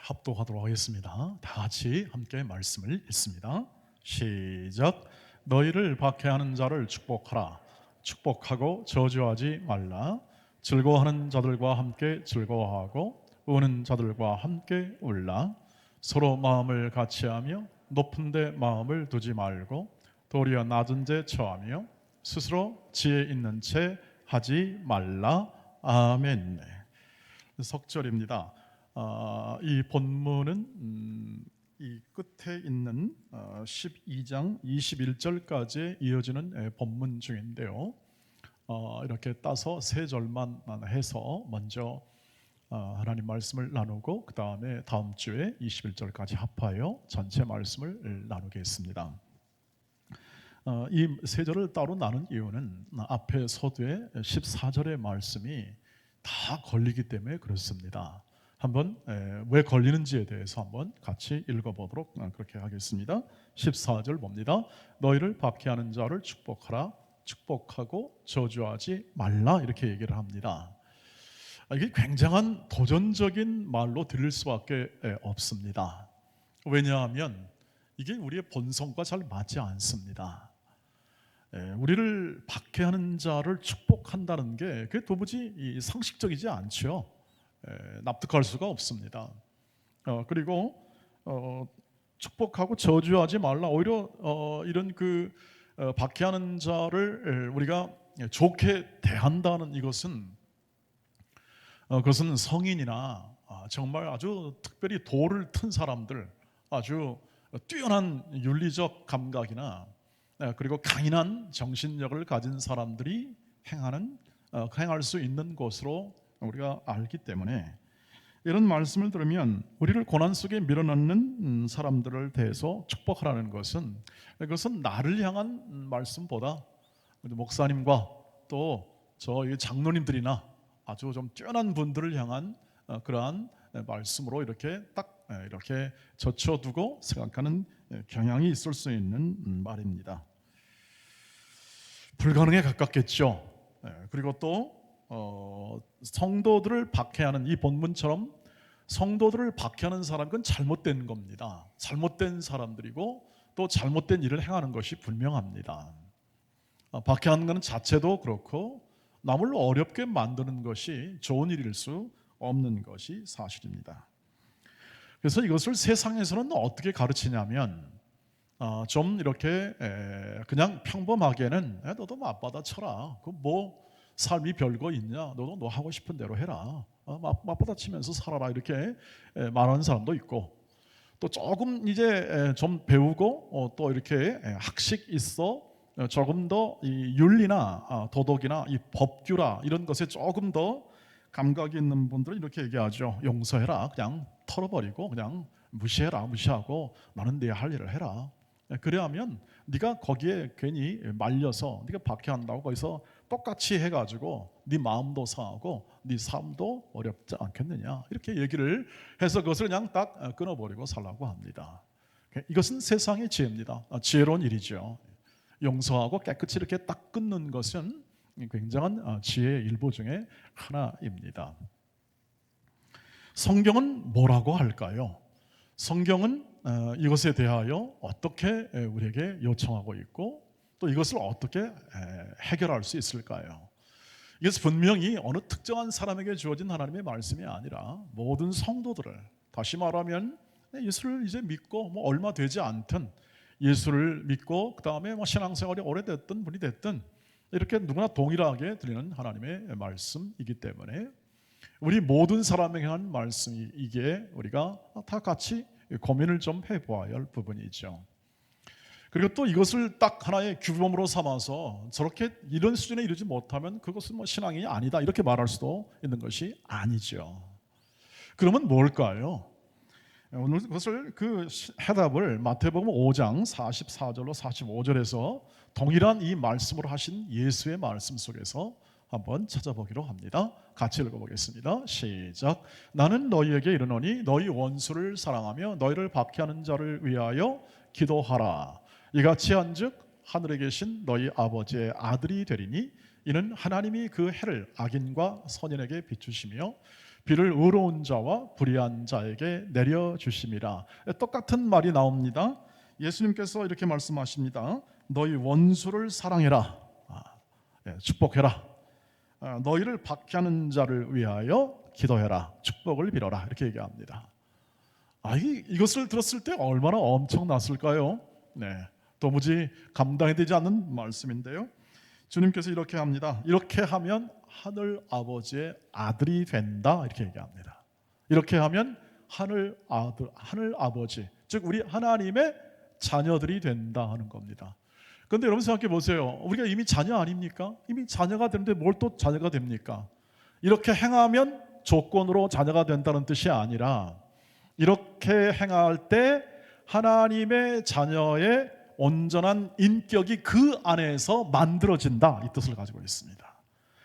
합독하도록 하겠습니다. 다 같이 함께 말씀을 읽습니다. 시작. 너희를 박해하는 자를 축복하라. 축복하고 저주하지 말라. 즐거워하는 자들과 함께 즐거워하고 우는 자들과 함께 울라. 서로 마음을 같이하며 높은 데 마음을 두지 말고 도리어 낮은 데 처하며 스스로 지혜 있는 채 하지 말라. 아멘. 석절입니다. 이 본문은 이 끝에 있는 12장 21절까지 이어지는 본문 중인데요. 이렇게 따서 세 절만 해서 먼저 하나님 말씀을 나누고 그 다음에 다음 주에 21절까지 합하여 전체 말씀을 나누겠습니다. 이 세 절을 따로 나눈 이유는 앞에 서두에 14절의 말씀이 다 걸리기 때문에 그렇습니다. 한번 왜 걸리는지에 대해서 한번 같이 읽어보도록 그렇게 하겠습니다. 14절 봅니다. 너희를 박해하는 자를 축복하라. 축복하고 저주하지 말라. 이렇게 얘기를 합니다. 이게 굉장한 도전적인 말로 들릴 수밖에 없습니다. 왜냐하면 이게 우리의 본성과 잘 맞지 않습니다. 우리를 박해하는 자를 축복한다는 게 그게 도무지 상식적이지 않죠. 납득할 수가 없습니다. 그리고 축복하고 저주하지 말라. 오히려 이런 박해하는 자를 우리가 좋게 대한다는 이것은 그것은 성인이나 정말 아주 특별히 도를 튼 사람들, 아주 뛰어난 윤리적 감각이나 그리고 강인한 정신력을 가진 사람들이 행할 수 있는 것으로 우리가 알기 때문에 이런 말씀을 들으면 우리를 고난 속에 밀어넣는 사람들을 대해서 축복하라는 것은 그것은 나를 향한 말씀보다 목사님과 또 저희 장로님들이나 아주 좀 뛰어난 분들을 향한 그러한 말씀으로 이렇게 딱 이렇게 젖혀두고 생각하는 경향이 있을 수 있는 말입니다. 불가능에 가깝겠죠. 그리고 또 성도들을 박해하는 이 본문처럼 성도들을 박해하는 사람은 그건 잘못된 겁니다. 잘못된 사람들이고 또 잘못된 일을 행하는 것이 분명합니다. 박해하는 것은 자체도 그렇고 남을 어렵게 만드는 것이 좋은 일일 수 없는 것이 사실입니다. 그래서 이것을 세상에서는 어떻게 가르치냐면 좀 이렇게 그냥 평범하게는 너도 맞받아 쳐라. 그 뭐 삶이 별거 있냐? 너도 너 하고 싶은 대로 해라. 맞받아 치면서 살아라. 이렇게 말하는 사람도 있고 또 조금 이제 좀 배우고 또 이렇게 학식 있어 조금 더 이 윤리나 도덕이나 이 법규라 이런 것에 조금 더 감각이 있는 분들은 이렇게 얘기하죠. 용서해라. 그냥 털어버리고 그냥 무시해라. 무시하고 나는 내 할 일을 해라. 그래야면 네가 거기에 괜히 말려서 네가 박해한다고 거기서 똑같이 해가지고 네 마음도 상하고 네 삶도 어렵지 않겠느냐 이렇게 얘기를 해서 그것을 그냥 딱 끊어버리고 살라고 합니다. 이것은 세상의 지혜입니다. 지혜로운 일이죠. 용서하고 깨끗이 이렇게 딱 끊는 것은 굉장한 지혜의 일부 중에 하나입니다. 성경은 뭐라고 할까요? 성경은 이것에 대하여 어떻게 우리에게 요청하고 있고 또 이것을 어떻게 해결할 수 있을까요? 이것은 분명히 어느 특정한 사람에게 주어진 하나님의 말씀이 아니라 모든 성도들을, 다시 말하면 예수를 이제 믿고 뭐 얼마 되지 않든 예수를 믿고 그 다음에 뭐 신앙생활이 오래됐든 분이 됐든 이렇게 누구나 동일하게 들리는 하나님의 말씀이기 때문에 우리 모든 사람에게 한 말씀이 이게 우리가 다 같이 고민을 좀 해보아야 할 부분이죠. 그리고 또 이것을 딱 하나의 규범으로 삼아서 저렇게 이런 수준에 이르지 못하면 그것은 뭐 신앙이 아니다 이렇게 말할 수도 있는 것이 아니죠. 그러면 뭘까요? 오늘 그것을 해답을 마태복음 5장 44절로 45절에서 동일한 이 말씀을 하신 예수의 말씀 속에서 한번 찾아보기로 합니다. 같이 읽어보겠습니다. 시작. 나는 너희에게 이르노니 너희 원수를 사랑하며 너희를 박해하는 자를 위하여 기도하라. 이같이 한즉 하늘에 계신 너희 아버지의 아들이 되리니 이는 하나님이 그 해를 악인과 선인에게 비추시며 비를 의로운 자와 불의한 자에게 내려주심이라. 똑같은 말이 나옵니다. 예수님께서 이렇게 말씀하십니다. 너희 원수를 사랑해라. 축복해라. 너희를 박해하는 자를 위하여 기도해라. 축복을 빌어라. 이렇게 얘기합니다. 이것을 들었을 때 얼마나 엄청났을까요? 도무지 감당이 되지 않는 말씀인데요. 주님께서 이렇게 합니다. 이렇게 하면 하늘 아버지의 아들이 된다. 이렇게 얘기합니다. 이렇게 하면 하늘 아버지, 즉 우리 하나님의 자녀들이 된다 하는 겁니다. 그런데 여러분 생각해 보세요. 우리가 이미 자녀 아닙니까? 이미 자녀가 되는데 뭘 또 자녀가 됩니까? 이렇게 행하면 조건으로 자녀가 된다는 뜻이 아니라 이렇게 행할 때 하나님의 자녀의 온전한 인격이 그 안에서 만들어진다, 이 뜻을 가지고 있습니다.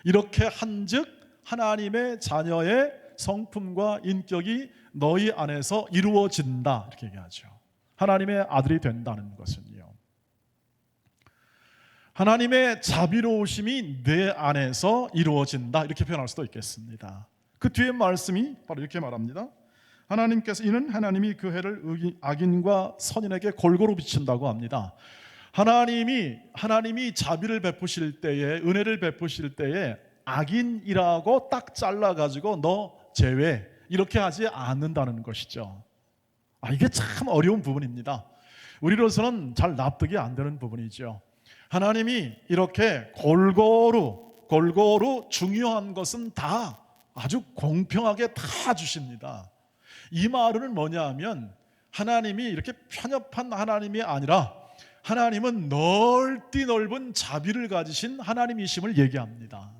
이렇게 한즉 하나님의 자녀의 성품과 인격이 너희 안에서 이루어진다, 이렇게 얘기하죠. 하나님의 아들이 된다는 것은요, 하나님의 자비로우심이 내 안에서 이루어진다, 이렇게 표현할 수도 있겠습니다. 그 뒤에 말씀이 바로 이렇게 말합니다. 하나님께서 이는 하나님이 그 해를 악인과 선인에게 골고루 비친다고 합니다. 하나님이 자비를 베푸실 때에, 은혜를 베푸실 때에 악인이라고 딱 잘라가지고 너 제외, 이렇게 하지 않는다는 것이죠. 이게 참 어려운 부분입니다. 우리로서는 잘 납득이 안 되는 부분이죠. 하나님이 이렇게 골고루 중요한 것은 다 아주 공평하게 다 주십니다. 이 말은 뭐냐 하면 하나님이 이렇게 편협한 하나님이 아니라 하나님은 넓디 넓은 자비를 가지신 하나님이심을 얘기합니다.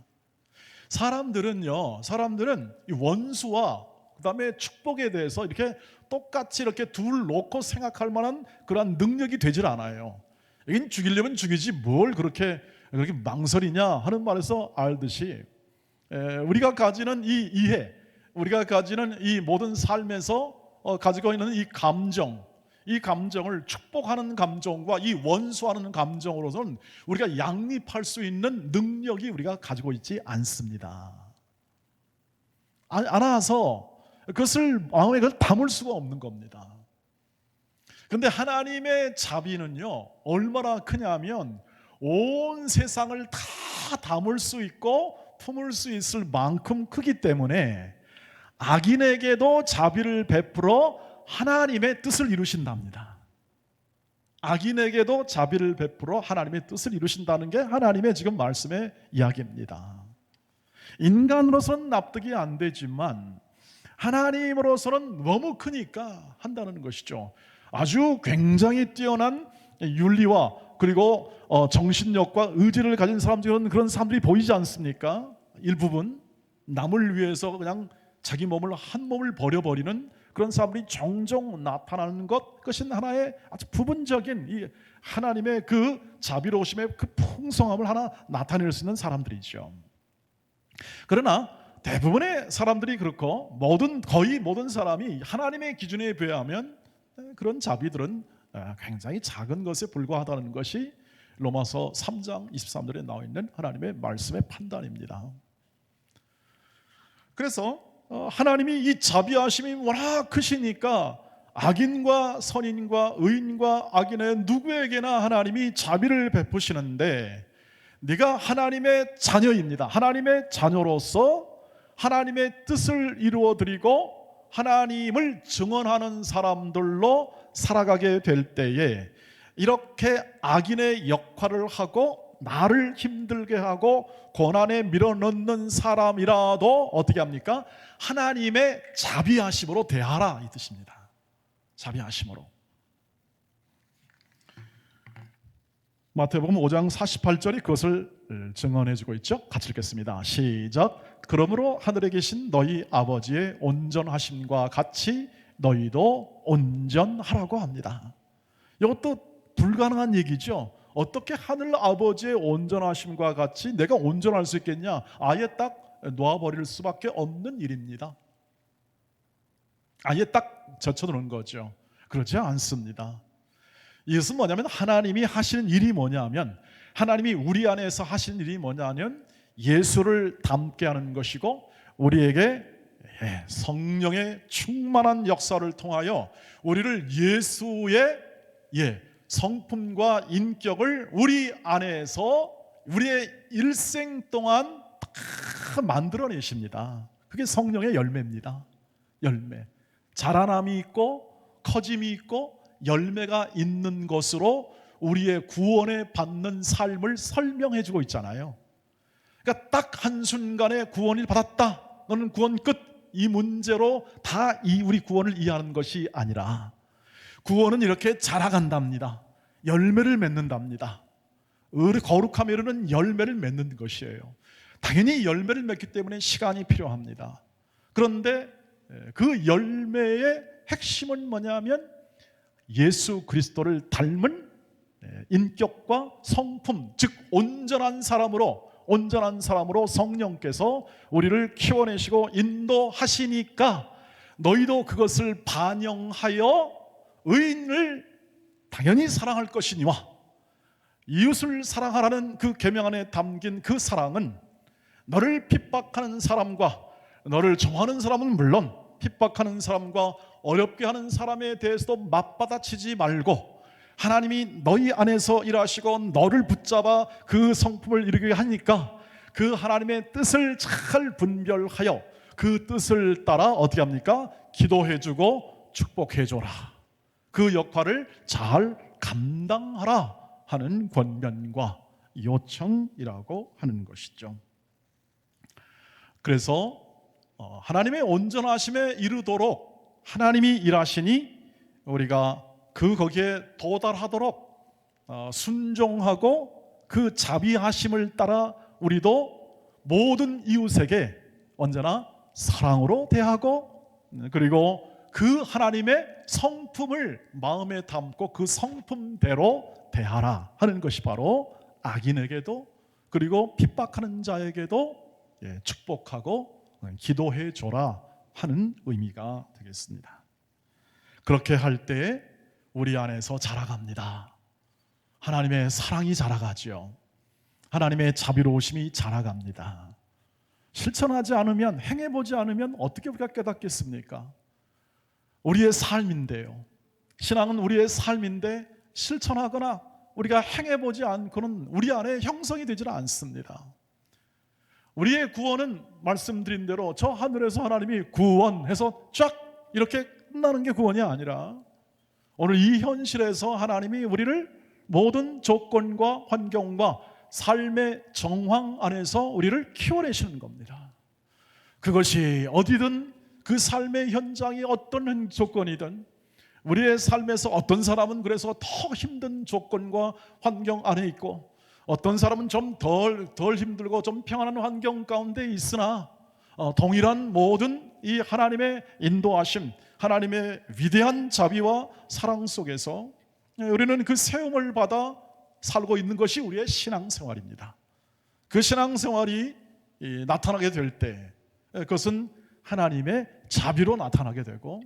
사람들은 이 원수와 그 다음에 축복에 대해서 이렇게 똑같이 이렇게 둘 놓고 생각할 만한 그러한 능력이 되질 않아요. 여긴 죽이려면 죽이지 뭘 그렇게 망설이냐 하는 말에서 알듯이 우리가 가지는 이 이해, 우리가 가지는 이 모든 삶에서 가지고 있는 이 감정을 축복하는 감정과 이 원수하는 감정으로서는 우리가 양립할 수 있는 능력이 우리가 가지고 있지 않습니다. 않아서 그것을 마음에 담을 수가 없는 겁니다. 그런데 하나님의 자비는요, 얼마나 크냐면 온 세상을 다 담을 수 있고 품을 수 있을 만큼 크기 때문에 악인에게도 자비를 베풀어 하나님의 뜻을 이루신답니다. 악인에게도 자비를 베풀어 하나님의 뜻을 이루신다는 게 하나님의 지금 말씀의 이야기입니다. 인간으로서는 납득이 안 되지만 하나님으로서는 너무 크니까 한다는 것이죠. 아주 굉장히 뛰어난 윤리와 그리고 정신력과 의지를 가진 사람들은 그런 사람들이 보이지 않습니까? 일부분 남을 위해서 그냥 자기 몸을 한 몸을 버려버리는 그런 사람들이 종종 나타나는 그것이 하나의 아주 부분적인 이 하나님의 그 자비로우심의 그 풍성함을 하나 나타낼 수 있는 사람들이죠. 그러나 대부분의 사람들이 그렇고 거의 모든 사람이 하나님의 기준에 비하면 그런 자비들은 굉장히 작은 것에 불과하다는 것이 로마서 3장 23절에 나와 있는 하나님의 말씀의 판단입니다. 그래서 하나님이 이 자비하심이 워낙 크시니까 악인과 선인과 의인과 악인의 누구에게나 하나님이 자비를 베푸시는데, 네가 하나님의 자녀입니다. 하나님의 자녀로서 하나님의 뜻을 이루어드리고 하나님을 증언하는 사람들로 살아가게 될 때에 이렇게 악인의 역할을 하고 나를 힘들게 하고 고난에 밀어넣는 사람이라도 어떻게 합니까? 하나님의 자비하심으로 대하라, 이 뜻입니다. 자비하심으로. 마태복음 5장 48절이 그것을 증언해주고 있죠. 같이 읽겠습니다. 시작. 그러므로 하늘에 계신 너희 아버지의 온전하심과 같이 너희도 온전하라고 합니다. 이것도 불가능한 얘기죠. 어떻게 하늘 아버지의 온전하심과 같이 내가 온전할 수 있겠냐? 아예 딱 놓아버릴 수밖에 없는 일입니다. 아예 딱 젖혀두는 거죠. 그렇지 않습니다. 이것은 뭐냐면 하나님이 하시는 일이 뭐냐면, 하나님이 우리 안에서 하시는 일이 뭐냐면 예수를 닮게 하는 것이고 우리에게 성령의 충만한 역사를 통하여 우리를 예수의 성품과 인격을 우리 안에서 우리의 일생 동안 다 만들어내십니다. 그게 성령의 열매입니다. 열매. 자라남이 있고 커짐이 있고 열매가 있는 것으로 우리의 구원에 받는 삶을 설명해 주고 있잖아요. 그러니까 딱 한순간에 구원을 받았다, 너는 구원 끝, 이 문제로 다 우리 구원을 이해하는 것이 아니라 구원은 이렇게 자라간답니다. 열매를 맺는답니다. 거룩함에 이르는 열매를 맺는 것이에요. 당연히 열매를 맺기 때문에 시간이 필요합니다. 그런데 그 열매의 핵심은 뭐냐면 예수 그리스도를 닮은 인격과 성품, 즉 온전한 사람으로 성령께서 우리를 키워내시고 인도하시니까 너희도 그것을 반영하여 의인을 당연히 사랑할 것이니와 이웃을 사랑하라는 그 계명 안에 담긴 그 사랑은 너를 핍박하는 사람과 너를 정하는 사람은 물론 핍박하는 사람과 어렵게 하는 사람에 대해서도 맞받아치지 말고 하나님이 너희 안에서 일하시고 너를 붙잡아 그 성품을 이루게 하니까 그 하나님의 뜻을 잘 분별하여 그 뜻을 따라 어떻게 합니까? 기도해주고 축복해줘라. 그 역할을 잘 감당하라 하는 권면과 요청이라고 하는 것이죠. 그래서 하나님의 온전하심에 이르도록 하나님이 일하시니 우리가 거기에 도달하도록 순종하고 그 자비하심을 따라 우리도 모든 이웃에게 언제나 사랑으로 대하고 그리고 그 하나님의 성품을 마음에 담고 그 성품대로 대하라 하는 것이 바로 악인에게도 그리고 핍박하는 자에게도 축복하고 기도해 줘라 하는 의미가 되겠습니다. 그렇게 할 때 우리 안에서 자라갑니다. 하나님의 사랑이 자라가죠. 하나님의 자비로우심이 자라갑니다. 실천하지 않으면, 행해보지 않으면 어떻게 우리가 깨닫겠습니까? 우리의 삶인데요. 신앙은 우리의 삶인데 실천하거나 우리가 행해보지 않고는 우리 안에 형성이 되질 않습니다. 우리의 구원은 말씀드린 대로 저 하늘에서 하나님이 구원해서 쫙 이렇게 끝나는 게 구원이 아니라 오늘 이 현실에서 하나님이 우리를 모든 조건과 환경과 삶의 정황 안에서 우리를 키워내시는 겁니다. 그것이 어디든 그 삶의 현장이 어떤 조건이든 우리의 삶에서 어떤 사람은 그래서 더 힘든 조건과 환경 안에 있고 어떤 사람은 좀 덜 힘들고 좀 평안한 환경 가운데 있으나 동일한 모든 이 하나님의 인도하심, 하나님의 위대한 자비와 사랑 속에서 우리는 그 세움을 받아 살고 있는 것이 우리의 신앙생활입니다. 그 신앙생활이 나타나게 될 때 그것은 하나님의 자비로 나타나게 되고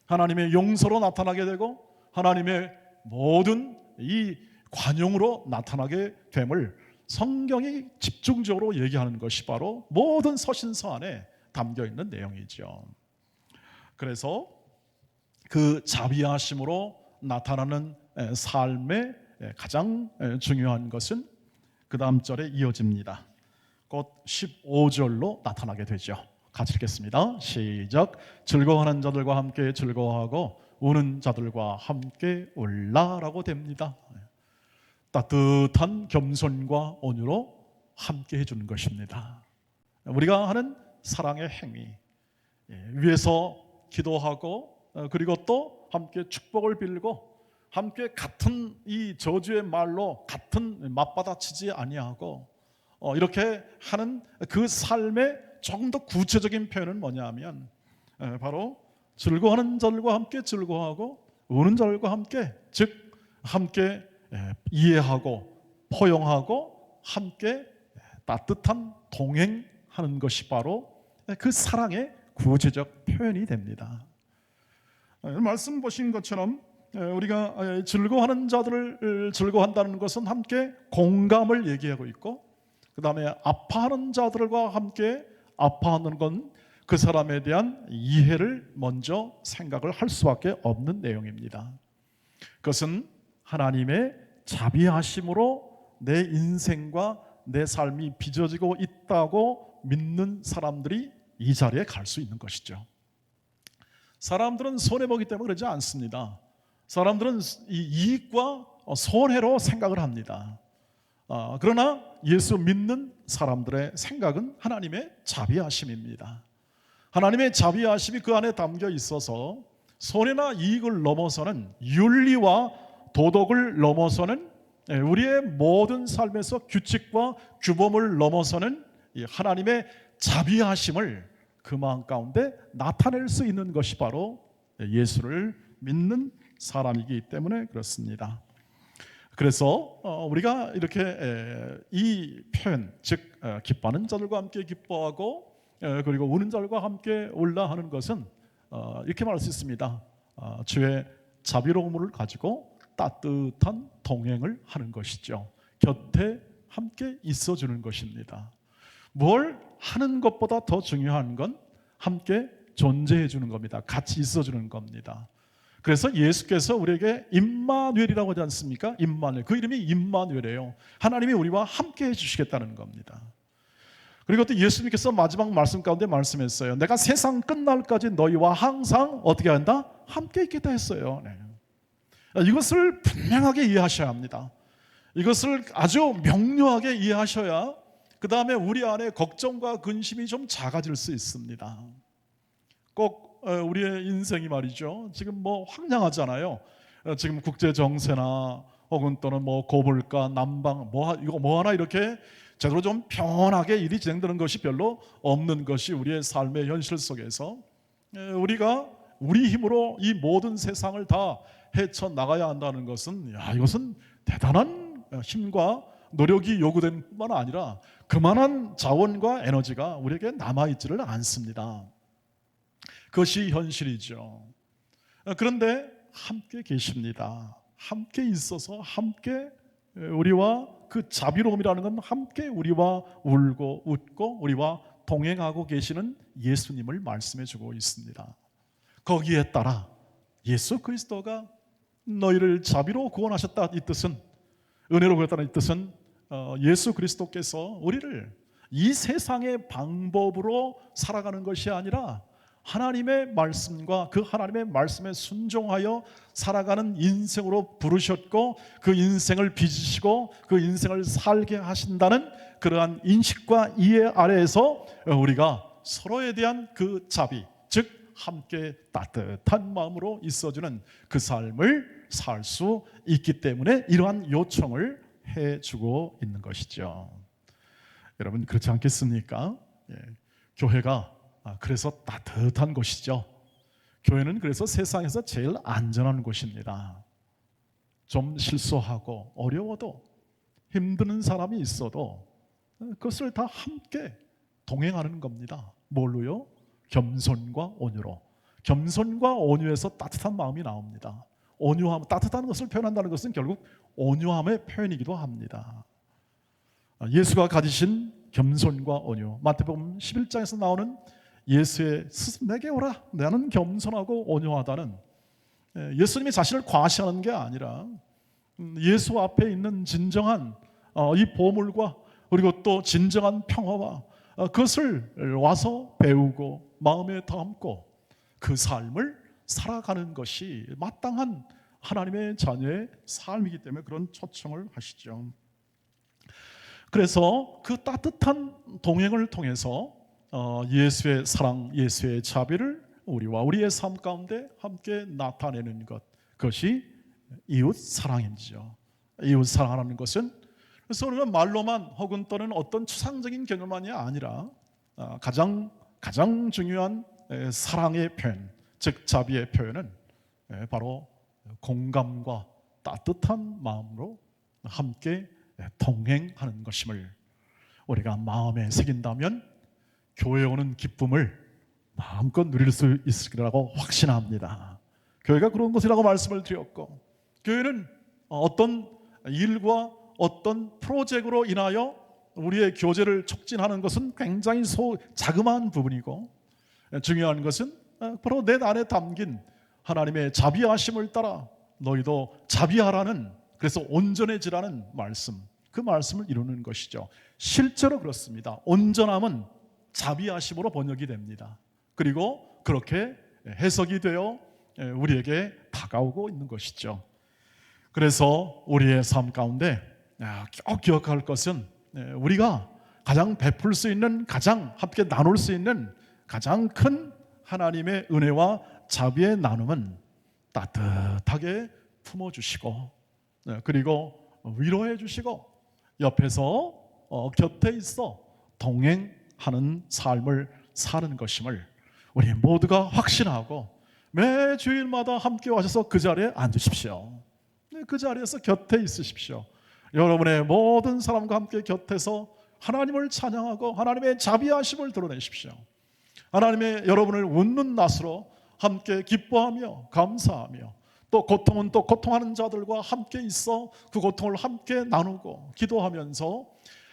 하나님의 용서로 나타나게 되고 하나님의 모든 이 관용으로 나타나게 됨을 성경이 집중적으로 얘기하는 것이 바로 모든 서신서 안에 담겨 있는 내용이죠. 그래서 그 자비하심으로 나타나는 삶의 가장 중요한 것은 그 다음 절에 이어집니다. 곧 15절로 나타나게 되죠. 같이 읽겠습니다. 시작. 즐거워하는 자들과 함께 즐거워하고 우는 자들과 함께 울라라고 됩니다. 따뜻한 겸손과 온유로 함께 해주는 것입니다. 우리가 하는 사랑의 행위 위에서 기도하고 그리고 또 함께 축복을 빌고 함께 같은 이 저주의 말로 같은 맞받아치지 아니하고 이렇게 하는 그 삶의 조금 더 구체적인 표현은 뭐냐면 바로 즐거워하는 자들과 함께 즐거워하고 우는 자들과 함께 즉 함께 이해하고 포용하고 함께 따뜻한 동행하는 것이 바로 그 사랑의 구체적 표현이 됩니다. 말씀 보신 것처럼 우리가 즐거워하는 자들을 즐거워한다는 것은 함께 공감을 얘기하고 있고 그 다음에 아파하는 자들과 함께 아파하는 건 그 사람에 대한 이해를 먼저 생각을 할 수밖에 없는 내용입니다. 그것은 하나님의 자비하심으로 내 인생과 내 삶이 빚어지고 있다고 믿는 사람들이 이 자리에 갈 수 있는 것이죠. 사람들은 손해보기 때문에 그러지 않습니다. 사람들은 이 이익과 손해로 생각을 합니다. 그러나 예수 믿는 사람들의 생각은 하나님의 자비하심입니다. 하나님의 자비하심이 그 안에 담겨 있어서 손해나 이익을 넘어서는, 윤리와 도덕을 넘어서는, 우리의 모든 삶에서 규칙과 규범을 넘어서는 하나님의 자비하심을 그 마음 가운데 나타낼 수 있는 것이 바로 예수를 믿는 사람이기 때문에 그렇습니다. 그래서 우리가 이렇게 이 표현, 즉 기뻐하는 자들과 함께 기뻐하고 그리고 우는 자들과 함께 울라 하는 것은 이렇게 말할 수 있습니다. 주의 자비로움을 가지고 따뜻한 동행을 하는 것이죠. 곁에 함께 있어주는 것입니다. 뭘 하는 것보다 더 중요한 건 함께 존재해 주는 겁니다. 같이 있어 주는 겁니다. 그래서 예수께서 우리에게 임마누엘이라고 하지 않습니까? 임마누엘. 그 이름이 임마누엘이에요. 하나님이 우리와 함께 해주시겠다는 겁니다. 그리고 또 예수님께서 마지막 말씀 가운데 말씀했어요. 내가 세상 끝날까지 너희와 항상 어떻게 한다? 함께 있겠다 했어요. 네. 이것을 분명하게 이해하셔야 합니다. 이것을 아주 명료하게 이해하셔야 그 다음에 우리 안에 걱정과 근심이 좀 작아질 수 있습니다. 꼭 우리의 인생이 말이죠. 지금 뭐 황량하잖아요. 지금 국제 정세나 혹은 또는 뭐 고물가, 난방 이거 뭐 하나 이렇게 제대로 좀 평온하게 일이 진행되는 것이 별로 없는 것이 우리의 삶의 현실 속에서 우리가 우리 힘으로 이 모든 세상을 다 헤쳐 나가야 한다는 것은 이것은 대단한 힘과 노력이 요구된 뿐만 아니라 그만한 자원과 에너지가 우리에게 남아있지를 않습니다. 그것이 현실이죠. 그런데 함께 계십니다. 함께 있어서 함께 우리와 그 자비로움이라는 건 함께 우리와 울고 웃고 우리와 동행하고 계시는 예수님을 말씀해 주고 있습니다. 거기에 따라 예수 그리스도가 너희를 자비로 구원하셨다 이 뜻은, 은혜로 구했다는 이 뜻은 예수 그리스도께서 우리를 이 세상의 방법으로 살아가는 것이 아니라 하나님의 말씀과 그 하나님의 말씀에 순종하여 살아가는 인생으로 부르셨고 그 인생을 빚으시고 그 인생을 살게 하신다는 그러한 인식과 이해 아래에서 우리가 서로에 대한 그 자비, 즉 함께 따뜻한 마음으로 있어주는 그 삶을 살 수 있기 때문에 이러한 요청을 해주고 있는 것이죠. 여러분 그렇지 않겠습니까? 교회가 그래서 따뜻한 곳이죠. 교회는 그래서 세상에서 제일 안전한 곳입니다. 좀 실수하고 어려워도 힘드는 사람이 있어도 그것을 다 함께 동행하는 겁니다. 뭘로요? 겸손과 온유로. 겸손과 온유에서 따뜻한 마음이 나옵니다. 온유함, 따뜻한 것을 표현한다는 것은 결국 온유함의 표현이기도 합니다. 예수가 가지신 겸손과 온유, 마태복음 11장에서 나오는 예수의 스스로 내게 오라, 나는 겸손하고 온유하다는, 예수님이 자신을 과시하는 게 아니라 예수 앞에 있는 진정한 이 보물과 그리고 또 진정한 평화와 그것을 와서 배우고 마음에 담고 그 삶을 살아가는 것이 마땅한 하나님의 자녀의 삶이기 때문에 그런 초청을 하시죠. 그래서 그 따뜻한 동행을 통해서 예수의 사랑, 예수의 자비를 우리와 우리의 삶 가운데 함께 나타내는 것, 그것이 이웃 사랑이죠. 이웃 사랑하는 것은 그래서 우리가 말로만 혹은 또는 어떤 추상적인 개념만이 아니라 가장 중요한 사랑의 표현, 즉 자비의 표현은 바로 공감과 따뜻한 마음으로 함께 동행하는 것임을 우리가 마음에 새긴다면 교회에 오는 기쁨을 마음껏 누릴 수 있을 거라고 확신합니다. 교회가 그런 곳이라고 말씀을 드렸고, 교회는 어떤 일과 어떤 프로젝트로 인하여 우리의 교제를 촉진하는 것은 굉장히 자그마한 부분이고, 중요한 것은 바로 내 안에 담긴 하나님의 자비하심을 따라 너희도 자비하라는, 그래서 온전해지라는 말씀, 그 말씀을 이루는 것이죠. 실제로 그렇습니다. 온전함은 자비하심으로 번역이 됩니다. 그리고 그렇게 해석이 되어 우리에게 다가오고 있는 것이죠. 그래서 우리의 삶 가운데 꼭 기억할 것은 우리가 가장 베풀 수 있는, 가장 함께 나눌 수 있는 가장 큰 하나님의 은혜와 자비의 나눔은 따뜻하게 품어주시고 그리고 위로해 주시고 옆에서 곁에 있어 동행하는 삶을 사는 것임을 우리 모두가 확신하고 매 주일마다 함께 와셔서 그 자리에 앉으십시오. 그 자리에서 곁에 있으십시오. 여러분의 모든 사람과 함께 곁에서 하나님을 찬양하고 하나님의 자비하심을 드러내십시오. 하나님의 여러분을 웃는 낯으로 함께 기뻐하며 감사하며 또 고통은 또 고통하는 자들과 함께 있어 그 고통을 함께 나누고 기도하면서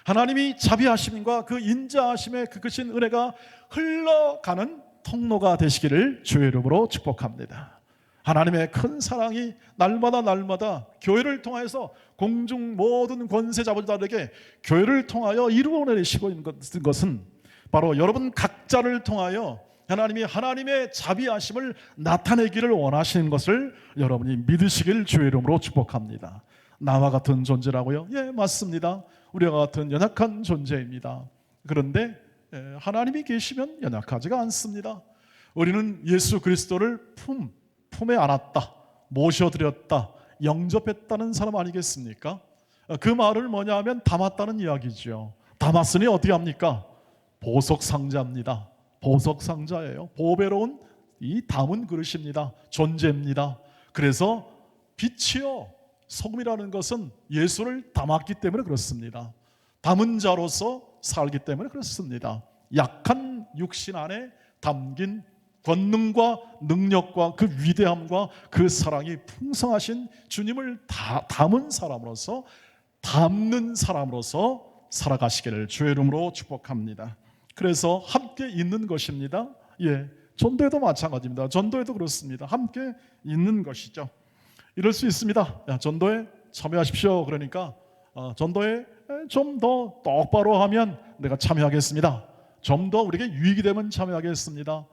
하나님이 자비하심과 그 인자하심의 그 크신 은혜가 흘러가는 통로가 되시기를 주의 이름으로 축복합니다. 하나님의 큰 사랑이 날마다 교회를 통해서 공중 모든 권세 자들에게 교회를 통하여 이루어내시고 있는 것은 바로 여러분 각자를 통하여 하나님이 하나님의 자비하심을 나타내기를 원하시는 것을 여러분이 믿으시길 주의 이름으로 축복합니다. 나와 같은 존재라고요? 예, 맞습니다. 우리와 같은 연약한 존재입니다. 그런데 하나님이 계시면 연약하지가 않습니다. 우리는 예수 그리스도를 품에 안았다, 모셔드렸다, 영접했다는 사람 아니겠습니까? 그 말을 뭐냐 하면 담았다는 이야기죠. 담았으니 어떻게 합니까? 보석상자입니다. 보석상자예요. 보배로운 이 담은 그릇입니다. 존재입니다. 그래서 빛이요 소금이라는 것은 예수를 담았기 때문에 그렇습니다. 담은 자로서 살기 때문에 그렇습니다. 약한 육신 안에 담긴 권능과 능력과 그 위대함과 그 사랑이 풍성하신 주님을 담은 사람으로서, 담는 사람으로서 살아가시기를 주의 이름으로 축복합니다. 그래서 함께 있는 것입니다. 예, 전도에도 마찬가지입니다. 전도에도 그렇습니다. 함께 있는 것이죠. 이럴 수 있습니다. 전도에 참여하십시오. 그러니까 전도에 좀 더 똑바로 하면 내가 참여하겠습니다. 좀 더 우리에게 유익이 되면 참여하겠습니다.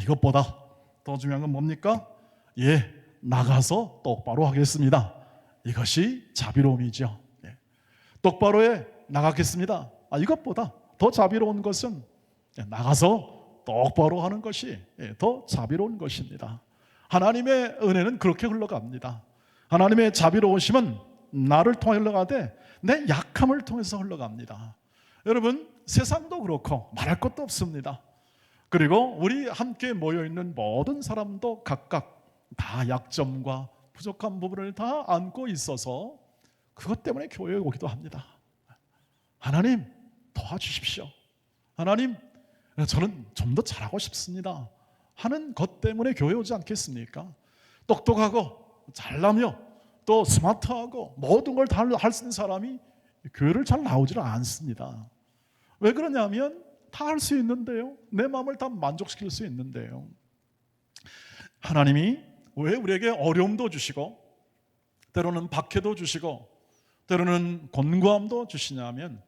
이것보다 더 중요한 건 뭡니까? 예, 나가서 똑바로 하겠습니다. 이것이 자비로움이죠. 예. 똑바로에 나가겠습니다. 이것보다 더 자비로운 것은 나가서 똑바로 하는 것이 더 자비로운 것입니다. 하나님의 은혜는 그렇게 흘러갑니다. 하나님의 자비로우심은 나를 통해 흘러가되 내 약함을 통해서 흘러갑니다. 여러분, 세상도 그렇고 말할 것도 없습니다. 그리고 우리 함께 모여있는 모든 사람도 각각 다 약점과 부족한 부분을 다 안고 있어서 그것 때문에 교회에 오기도 합니다. 하나님 도와주십시오. 하나님 저는 좀 더 잘하고 싶습니다 하는 것 때문에 교회 오지 않겠습니까? 똑똑하고 잘나며 또 스마트하고 모든 걸 다 할 수 있는 사람이 교회를 잘 나오질 않습니다. 왜 그러냐면 다 할 수 있는데요, 내 마음을 다 만족시킬 수 있는데요. 하나님이 왜 우리에게 어려움도 주시고 때로는 박해도 주시고 때로는 곤고함도 주시냐면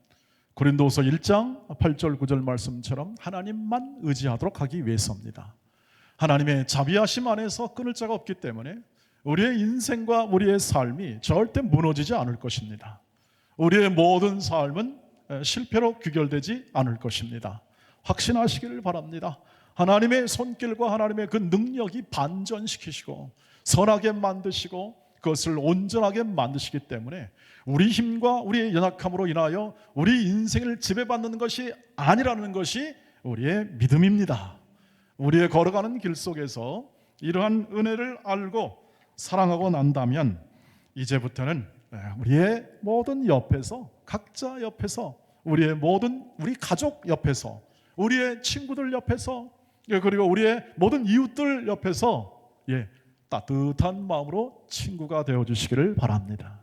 고린도후서 1장 8절 9절 말씀처럼 하나님만 의지하도록 하기 위해서입니다. 하나님의 자비하심 안에서 끊을 자가 없기 때문에 우리의 인생과 우리의 삶이 절대 무너지지 않을 것입니다. 우리의 모든 삶은 실패로 귀결되지 않을 것입니다. 확신하시기를 바랍니다. 하나님의 손길과 하나님의 그 능력이 반전시키시고 선하게 만드시고 그것을 온전하게 만드시기 때문에 우리 힘과 우리의 연약함으로 인하여 우리 인생을 지배받는 것이 아니라는 것이 우리의 믿음입니다. 우리의 걸어가는 길 속에서 이러한 은혜를 알고 사랑하고 난다면 이제부터는 우리의 모든 옆에서, 각자 옆에서, 우리의 모든 우리 가족 옆에서, 우리의 친구들 옆에서, 그리고 우리의 모든 이웃들 옆에서 따뜻한 마음으로 친구가 되어주시기를 바랍니다.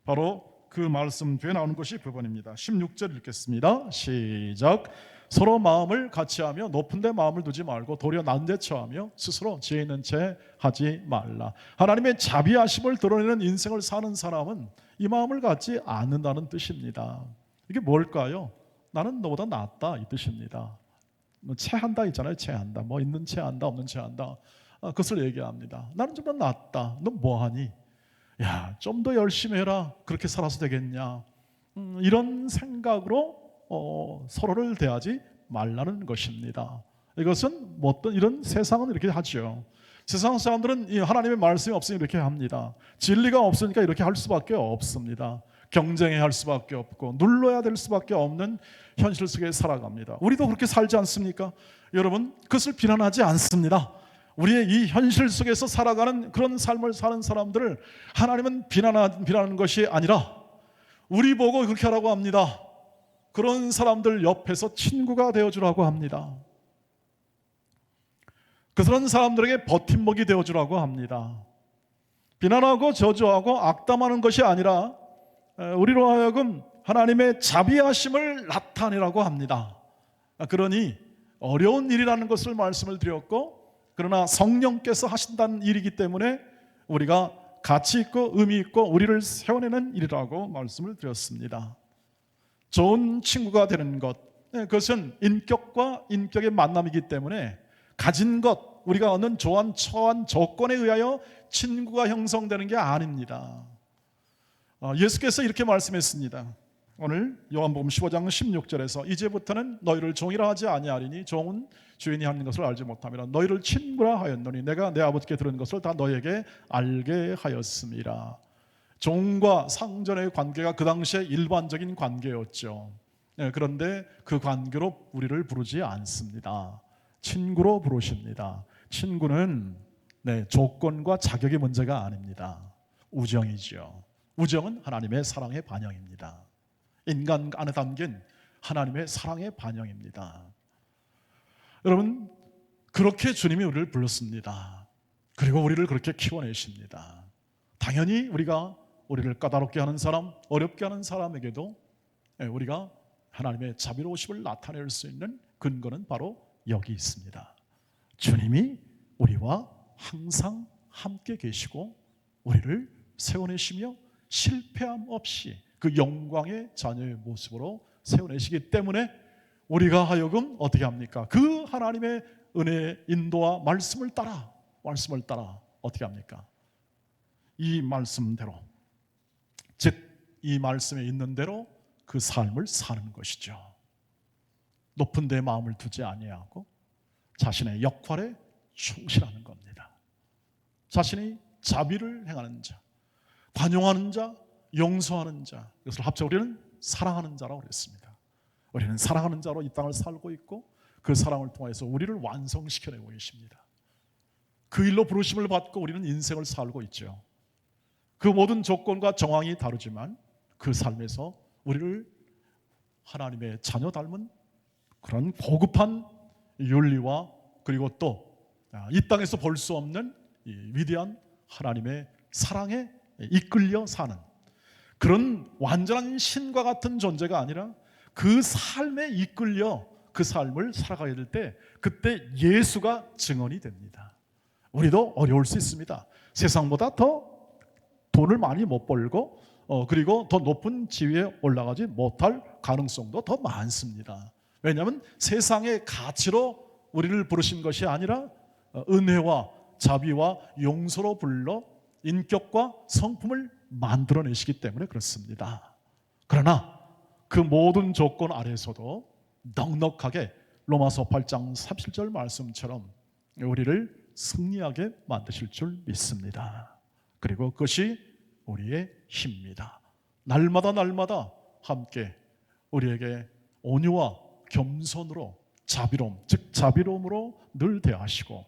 바로 그 말씀 뒤에 나오는 것이 그 부분입니다. 16절 읽겠습니다. 시작. 서로 마음을 같이하며 높은 데 마음을 두지 말고 도리어 낮은 데 처하며 스스로 지혜 있는 채 하지 말라. 하나님의 자비하심을 드러내는 인생을 사는 사람은 이 마음을 갖지 않는다는 뜻입니다. 이게 뭘까요? 나는 너보다 낫다 이 뜻입니다. 체한다 있잖아요. 체한다. 뭐 있는 체한다 없는 체한다. 그것을 얘기합니다. 나는 좀 더 낫다. 너 뭐하니? 야, 좀 더 열심히 해라. 그렇게 살아서 되겠냐? 이런 생각으로 서로를 대하지 말라는 것입니다. 이것은 뭐 어떤 이런 세상은 이렇게 하죠. 세상 사람들은 이 하나님의 말씀이 없으니 이렇게 합니다. 진리가 없으니까 이렇게 할 수밖에 없습니다. 경쟁해야 할 수밖에 없고 눌러야 될 수밖에 없는 현실 속에 살아갑니다. 우리도 그렇게 살지 않습니까? 여러분, 그것을 비난하지 않습니다. 우리의 이 현실 속에서 살아가는 그런 삶을 사는 사람들을 하나님은 비난하는 것이 아니라 우리 보고 그렇게 하라고 합니다. 그런 사람들 옆에서 친구가 되어주라고 합니다. 그런 사람들에게 버팀목이 되어주라고 합니다. 비난하고 저주하고 악담하는 것이 아니라 우리로 하여금 하나님의 자비하심을 나타내라고 합니다. 그러니 어려운 일이라는 것을 말씀을 드렸고, 그러나 성령께서 하신다는 일이기 때문에 우리가 가치 있고 의미 있고 우리를 세워내는 일이라고 말씀을 드렸습니다. 좋은 친구가 되는 것, 그것은 인격과 인격의 만남이기 때문에 가진 것, 우리가 얻는 처한 조건에 의하여 친구가 형성되는 게 아닙니다. 예수께서 이렇게 말씀했습니다. 오늘 요한복음 15장 16절에서 이제부터는 너희를 종이라 하지 아니하리니 종은 주인이 하는 것을 알지 못함이라. 너희를 친구라 하였노니 내가 내 아버지께 들은 것을 다 너희에게 알게 하였음이라. 종과 상전의 관계가 그 당시에 일반적인 관계였죠. 그런데 그 관계로 우리를 부르지 않습니다. 친구로 부르십니다. 친구는 조건과 자격의 문제가 아닙니다. 우정이죠. 우정은 하나님의 사랑의 반영입니다. 인간 안에 담긴 하나님의 사랑의 반영입니다. 여러분, 그렇게 주님이 우리를 불렀습니다. 그리고 우리를 그렇게 키워내십니다. 당연히 우리를 까다롭게 하는 사람, 어렵게 하는 사람에게도 우리가 하나님의 자비로우심을 나타낼 수 있는 근거는 바로 여기 있습니다. 주님이 우리와 항상 함께 계시고 우리를 세워내시며 실패함 없이 그 영광의 자녀의 모습으로 세워내시기 때문에 우리가 하여금 어떻게 합니까? 그 하나님의 은혜의 인도와 말씀을 따라 어떻게 합니까? 이 말씀대로, 즉 이 말씀에 있는 대로 그 삶을 사는 것이죠. 높은 데 마음을 두지 아니하고 자신의 역할에 충실하는 겁니다. 자신이 자비를 행하는 자, 관용하는 자, 용서하는 자, 이것을 합쳐 우리는 사랑하는 자라고 그랬습니다. 우리는 사랑하는 자로 이 땅을 살고 있고 그 사랑을 통해서 우리를 완성시켜내고 계십니다. 그 일로 부르심을 받고 우리는 인생을 살고 있죠. 그 모든 조건과 정황이 다르지만 그 삶에서 우리를 하나님의 자녀 닮은 그런 고급한 윤리와 그리고 또 이 땅에서 볼 수 없는 이 위대한 하나님의 사랑에 이끌려 사는 그런 완전한 신과 같은 존재가 아니라 그 삶에 이끌려 그 삶을 살아가야 될 때 그때 예수가 증언이 됩니다. 우리도 어려울 수 있습니다. 세상보다 더 돈을 많이 못 벌고 그리고 더 높은 지위에 올라가지 못할 가능성도 더 많습니다. 왜냐하면 세상의 가치로 우리를 부르신 것이 아니라 은혜와 자비와 용서로 불러 인격과 성품을 만들어내시기 때문에 그렇습니다. 그러나 그 모든 조건 아래에서도 넉넉하게 로마서 8장 37절 말씀처럼 우리를 승리하게 만드실 줄 믿습니다. 그리고 그것이 우리의 힘입니다. 날마다 함께 우리에게 온유와 겸손으로 자비로움, 즉 자비로움으로 늘 대하시고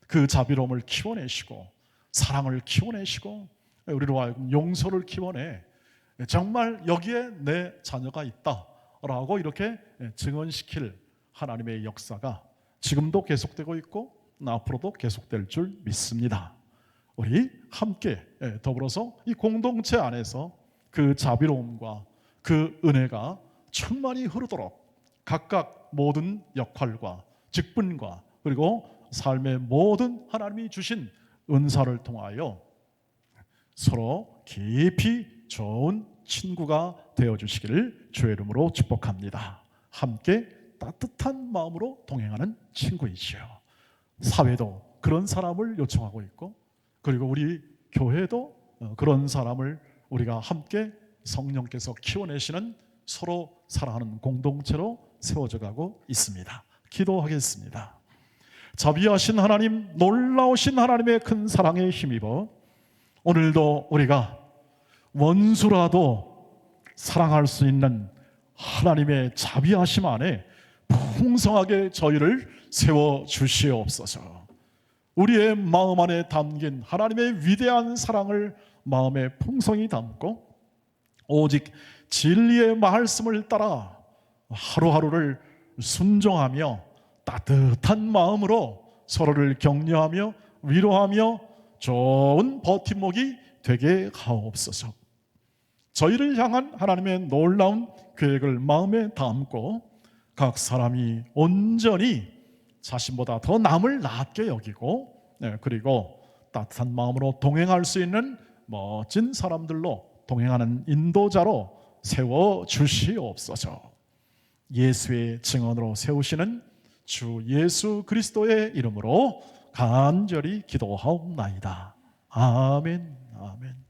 그 자비로움을 키워내시고 사랑을 키워내시고 우리로 하여금 용서를 키워내 정말 여기에 내 자녀가 있다라고 이렇게 증언시킬 하나님의 역사가 지금도 계속되고 있고 앞으로도 계속될 줄 믿습니다. 우리 함께 더불어서 이 공동체 안에서 그 자비로움과 그 은혜가 충만히 흐르도록 각각 모든 역할과 직분과 그리고 삶의 모든 하나님이 주신 은사를 통하여 서로 깊이 좋은 친구가 되어주시기를 주의 이름으로 축복합니다. 함께 따뜻한 마음으로 동행하는 친구이지요. 사회도 그런 사람을 요청하고 있고, 그리고 우리 교회도 그런 사람을 우리가 함께 성령께서 키워내시는 서로 사랑하는 공동체로 세워져 가고 있습니다. 기도하겠습니다. 자비하신 하나님, 놀라우신 하나님의 큰 사랑에 힘입어 오늘도 우리가 원수라도 사랑할 수 있는 하나님의 자비하심 안에 풍성하게 저희를 세워주시옵소서. 우리의 마음 안에 담긴 하나님의 위대한 사랑을 마음에 풍성히 담고 오직 진리의 말씀을 따라 하루하루를 순종하며 따뜻한 마음으로 서로를 격려하며 위로하며 좋은 버팀목이 되게 하옵소서. 저희를 향한 하나님의 놀라운 계획을 마음에 담고 각 사람이 온전히 자신보다 더 남을 낮게 여기고 그리고 따뜻한 마음으로 동행할 수 있는 멋진 사람들로 동행하는 인도자로 세워주시옵소서. 예수의 증언으로 세우시는 주 예수 그리스도의 이름으로 간절히 기도하옵나이다. 아멘. 아멘.